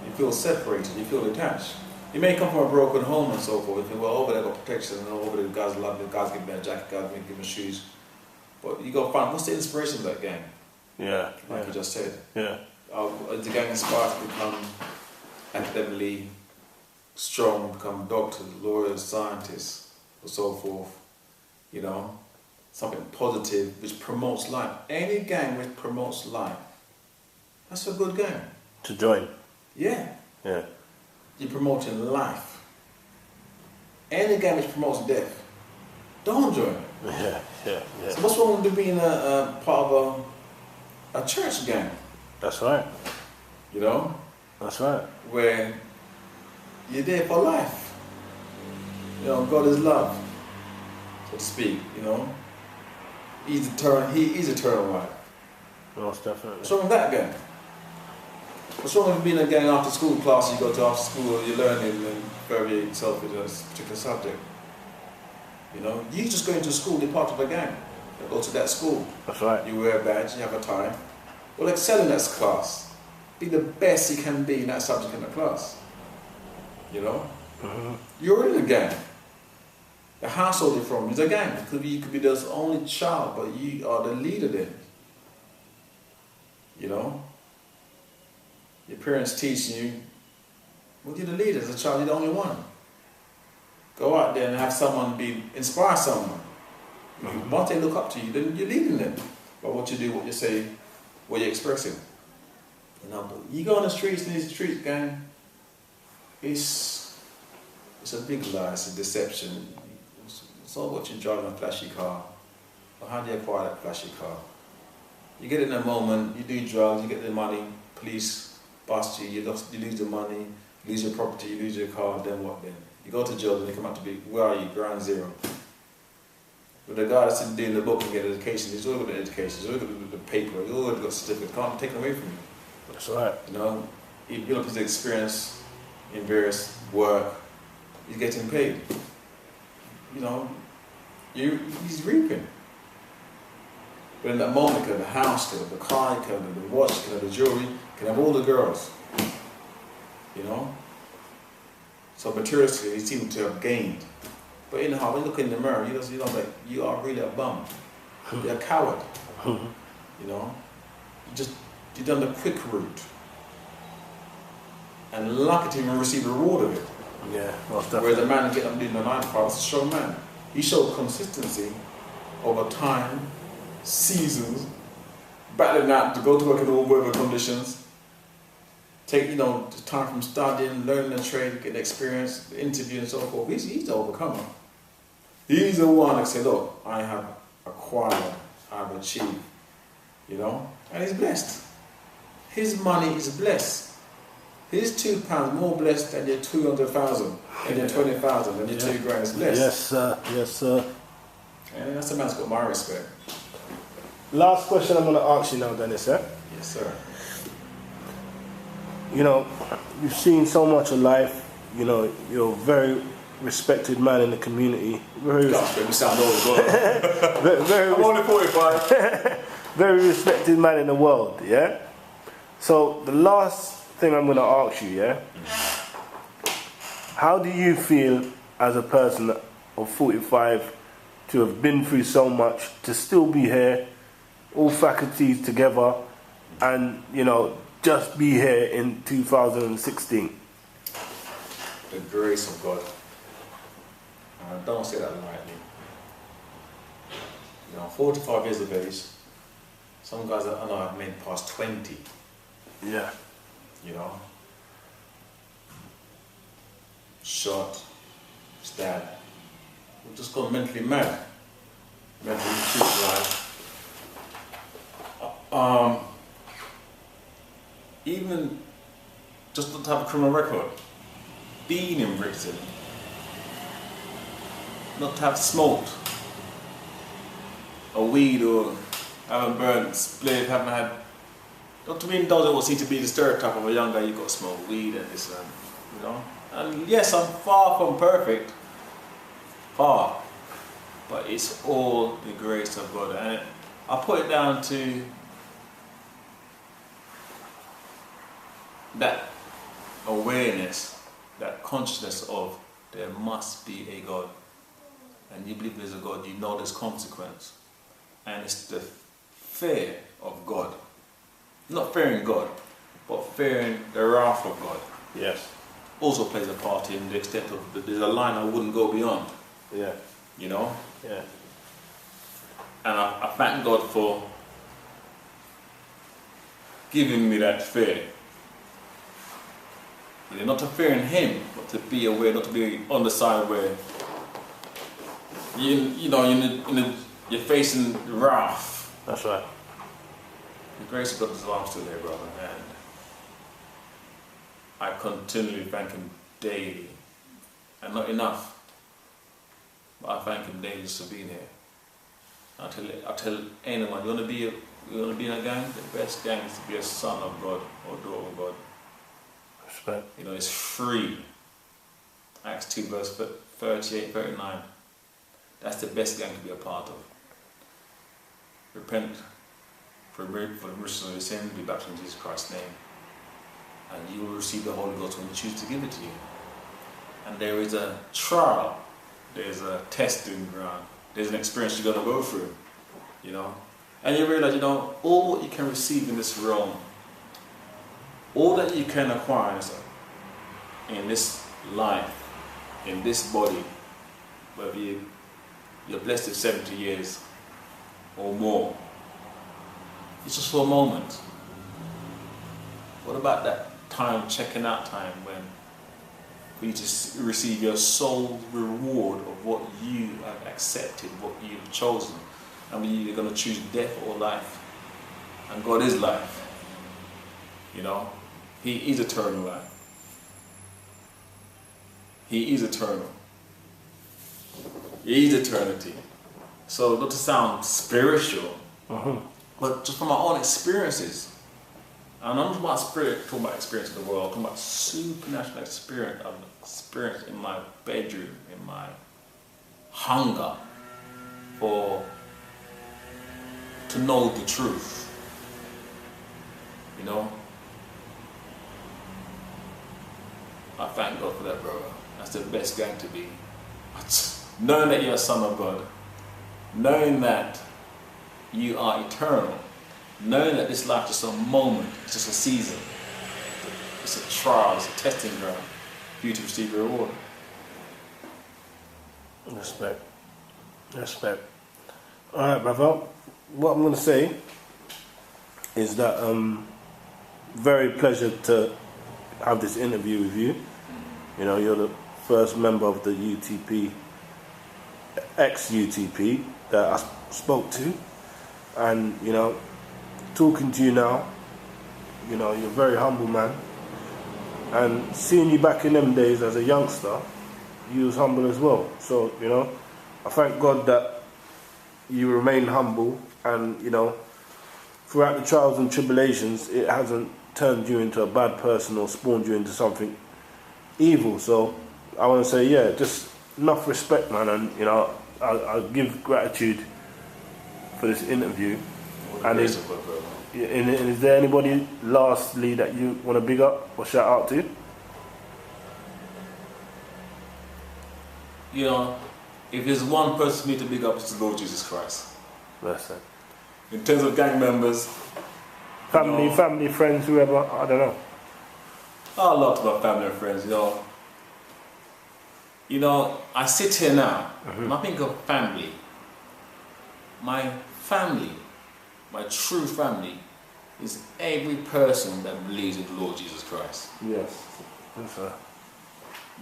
You feel separated. You feel detached. You may come from a broken home and so forth. You think, well, over there got protection, and over there guys love me, guys give me a jacket, guys give me shoes. But you got to find, what's the inspiration of that gang? Yeah. Like you just said. Yeah. Is the gang inspired to become academically strong, become doctors, lawyers, scientists, or so forth? You know, something positive which promotes life. Any gang which promotes life, that's a good gang. To join. Yeah. Yeah. You're promoting life. Any gang which promotes death, don't join it. Yeah. So what's wrong with being a part of a church gang? That's right. You know? That's right. Where you're there for life. You know, God is love, so to speak, you know. He is eternal life. Most definitely. What's wrong with that gang? What's wrong with being a gang after school class? You go to after school, you're learning and very yourself in a particular subject. You know, you just go into school, you're part of a gang. You go to that school. That's right. You wear a badge, you have a tie. Well, excel in that class. Be the best you can be in that subject in the class. You know? Mm-hmm. You're in a gang. The household you're from is a gang. You could be the only child, but you are the leader then. You know? Your parents teaching you, well, you're the leader. As a child, you're the only one. Go out there and have someone inspire someone. Mm-hmm. Once they look up to you, then you're leading them by what you do, what you say, what you're expressing. You know, but you go on the streets, and these streets, gang, it's a big lie, it's a deception. It's all what you're driving a flashy car. But how do you acquire that flashy car? You get it in a moment, you do drugs, you get the money, police bust you, you lose the money, you lose your property, you lose your car, then what then? You go to jail and they come out to be, where are you? Ground zero. But the guy that's doing the book and get education, he's already got the education, he's already got the paper, he's already got a certificate, can't be taken away from you. That's right. You know, he built up his experience in various work, he's getting paid. You know, he's reaping. But in that moment, can have the house, can have the car, can have the watch, can have the jewelry, can have all the girls. You know? So materialistically, he seemed to have gained. But in the heart, when you look in the mirror, you know, like, you are really a bum. You're a coward. You know? You done the quick route. And lucky to even receive the reward of it. Yeah, most definitely. Whereas the man getting up doing the 9 to 5 is a strong man. He showed consistency over time, seasons, battling out to go to work in all weather conditions. Take, you know, the time from studying, learning the trade, getting experience, the interview and so forth. He's the overcomer. He's the one that said, look, I have acquired, I've achieved, you know, and he's blessed. His money is blessed. His £2 more blessed than your 200,000, and your 20,000, and your £2,000 is blessed. Yes, sir. Yes, sir. And that's a man's got my respect. Last question I'm going to ask you now, Dennis, eh? Yes, sir. You know, you've seen so much of life. You know, you're a very respected man in the community. Gosh, baby, sound old as well. I'm only 45. Very respected man in the world, yeah? So, the last thing I'm going to ask you, yeah? How do you feel as a person of 45 to have been through so much, to still be here, all faculties together, and, you know, just be here in 2016? The grace of God. And I don't say that lightly. You know, 45 years of age, some guys that I know have made past 20. Yeah. You know, shot, stabbed. We've just gone mentally mad, mentally life. Even just not to have a criminal record, being in prison, not to have smoked a weed or haven't burnt, split, haven't had. Not to be indulged in what seems to be the stereotype of a young guy, you've got to smoke weed and this and, you know. And yes, I'm far from perfect. Far. But it's all the grace of God. And I put it down to that awareness, that consciousness of there must be a God. And you believe there's a God, you know there's consequence. And it's the fear of God. Not fearing God, but fearing the wrath of God. Yes. Also plays a part in the extent of there's a line I wouldn't go beyond. Yeah. You know? Yeah. And I thank God for giving me that fear. You know, not to fear in Him, but to be aware, not to be on the side where you're facing wrath. That's right. The grace of God is I'm still there, brother. And I continually thank Him daily, and not enough. But I thank Him daily just for being here. I tell anyone, you want to be in a gang? The best gang is to be a son of God or daughter of God. Respect. You know, it's free. Acts 2 verse 38, 39. That's the best gang to be a part of. Repent for the remission of your sin, be baptized in Jesus Christ's name, and you will receive the Holy Ghost when you choose to give it to you. And there is a trial, there's a testing ground, there's an experience you're going to go through, you know. And you realize, you know, all what you can receive in this realm, all that you can acquire in this life, in this body, whether you're blessed with 70 years or more, it's just for a moment. What about that time, checking out time, when for you to receive your soul reward of what you have accepted, what you've chosen? And you're going to choose death or life. And God is life. You know, He is eternal life. He is eternal. He is eternity. So not to sound spiritual, but just from my own experiences. And I'm not talking about spirit, talking about experience in the world, I'm talking about supernatural experience I've experienced in my bedroom, in my hunger to know the truth. You know? I thank God for that, brother. That's the best gang to be. Knowing that you're a son of God, knowing that you are eternal, knowing that this life is just a moment, it's just a season, it's a trial, it's a testing ground for you to receive your reward. Respect. Respect. Alright, brother. What I'm going to say is that very pleasure to have this interview with you. You know, you're the first member of the UTP, ex-UTP, that I spoke to. And, you know, talking to you now, you know, you're a very humble man. And seeing you back in them days as a youngster, you was humble as well. So, you know, I thank God that you remain humble, and, you know, throughout the trials and tribulations, it hasn't turned you into a bad person or spawned you into something evil. So I want to say, yeah, just enough respect, man, and, you know, I'll give gratitude for this interview. And is there anybody lastly that you want to big up or shout out to? You know, if there's one person for me to big up, it's the Lord Jesus Christ. Bless it. In terms of gang members, Family, you know, family, friends, whoever, I don't know. I love my family and friends, you know. You know, I sit here now, and I think of family. My family, my true family, is every person that believes in the Lord Jesus Christ. Yes. Yes, sir.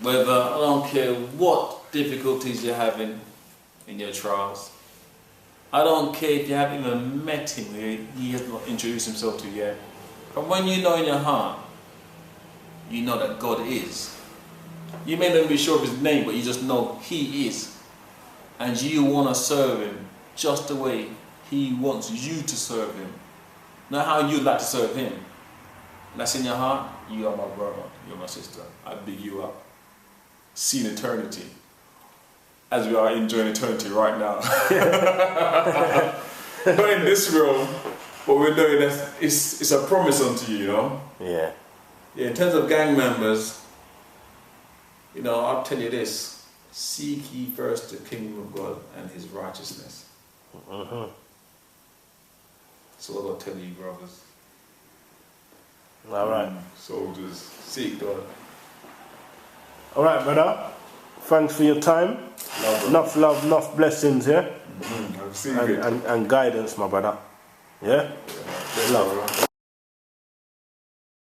Whether, I don't care what difficulties you're having in your trials. I don't care if you haven't even met him, he has not introduced himself to you yet. But when you know in your heart, you know that God is. You may not be sure of his name, but you just know he is. And you want to serve him just the way he wants you to serve him. Not how you'd like to serve him. And that's in your heart, you are my brother, you're my sister. I big you up. See in eternity. As we are enjoying eternity right now. Not in this room, but we're doing that. It's a promise unto you, you know? Yeah. Yeah, in terms of gang members, you know, I'll tell you this. Seek ye first the kingdom of God and his righteousness. That's all I'll tell you, brothers. All right. Soldiers, seek God. All right, brother. Thanks for your time. Enough love, enough blessings here. I've seen it. And guidance, my brother. Yeah? Love.